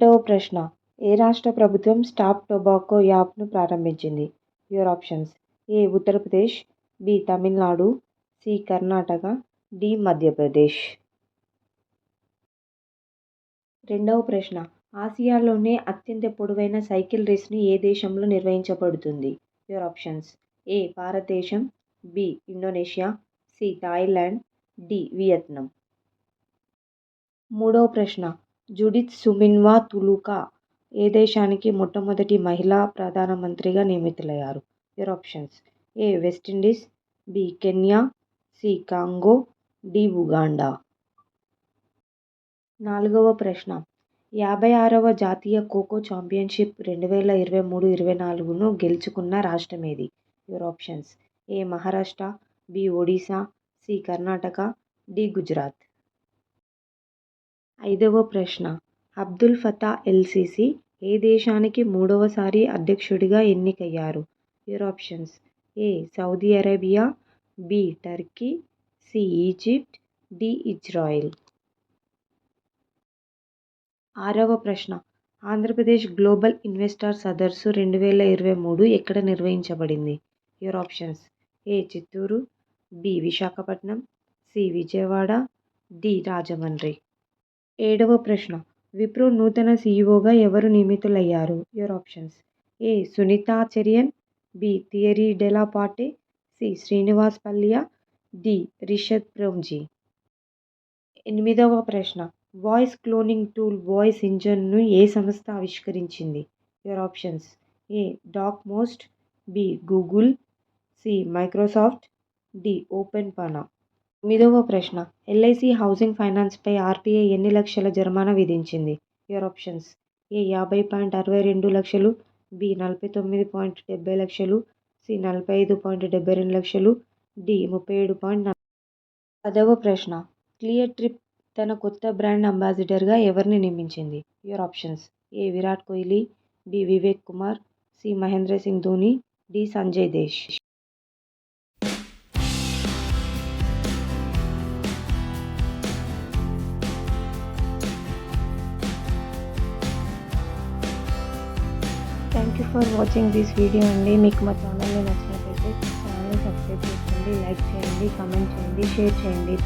ఒకటవ ప్రశ్న. ఏ రాష్ట్ర ప్రభుత్వం స్టాప్ టొబాకో యాప్ను ప్రారంభించింది? Your options: A. Uttar Pradesh, B. Tamil Nadu, C. Karnataka, D. Madhya Pradesh. రెండవ ప్రశ్న. ఆసియాలోనే అత్యంత పొడవైన సైకిల్ రేసును ఏ దేశంలో నిర్వహించబడుతుంది? Your options: A. భారతదేశం, B. Indonesia, C. Thailand, D. Vietnam. మూడవ ప్రశ్న. జుడిత్ సుమిన్వా తులుకా ఏ దేశానికి మొట్టమొదటి మహిళా ప్రధానమంత్రిగా నియమితులయ్యారు? Your options: A. West Indies, B. Kenya, C. Congo, D. Uganda. నాలుగవ ప్రశ్న. 56వ జాతీయ ఖోఖో ఛాంపియన్షిప్ 2023-24ను గెలుచుకున్న రాష్ట్రమేది? Your options: A. Maharashtra, B. Odisha, C. Karnataka, D. Gujarat. ఐదవ ప్రశ్న. అబ్దుల్ ఫతా ఎల్-సిసి ఏ దేశానికి మూడవసారి అధ్యక్షుడిగా ఎన్నికయ్యారు? Your options: A. Saudi Arabia, B. Turkey, C. Egypt, D. Israel. ఆరవ ప్రశ్న. ఆంధ్రప్రదేశ్ గ్లోబల్ ఇన్వెస్టర్ సదస్సు 2023 ఎక్కడ నిర్వహించబడింది? Your options: A. Chittoor, B. Visakhapatnam, C. Vijayawada, D. Rajahmundry. ఏడవ ప్రశ్న. విప్రో నూతన సిఇఒగా ఎవరు నియమితులయ్యారు? Your options: A. Sunita Cherian, B. Thierry Delaporte, C. Srinivas Pallia, D. Rishad Premji. ఎనిమిదవ ప్రశ్న. వాయిస్ క్లోనింగ్ టూల్ వాయిస్ ఇంజన్ను ఏ సంస్థ ఆవిష్కరించింది? Your options: A. డాక్ most, B. Google, C. Microsoft, D. Open పానా. తొమ్మిదవ ప్రశ్న. ఎల్ఐసి హౌసింగ్ ఫైనాన్స్పై ఆర్బీఐ ఎన్ని లక్షల జరిమానా విధించింది? యువర్ ఆప్షన్స్: ఏ. 50.62 లక్షలు, బి. 49.70 లక్షలు, సి. 45.72 లక్షలు, డి. 37.40. పదవ ప్రశ్న. క్లియర్ ట్రిప్ తన కొత్త బ్రాండ్ అంబాసిడర్గా ఎవరిని నియమించింది? Your options: A. Virat Kohli, B. Vivek Kumar, C. Mahendra Singh Dhoni, D. Sanjay Desh. Thank you for watching this video అండి. మీకు మా ఛానల్ని నచ్చినట్లయితే ఛానల్ని సబ్స్క్రైబ్ చేసుకోండి, లైక్ చేయండి, కామెంట్ చేయండి, షేర్ చేయండి.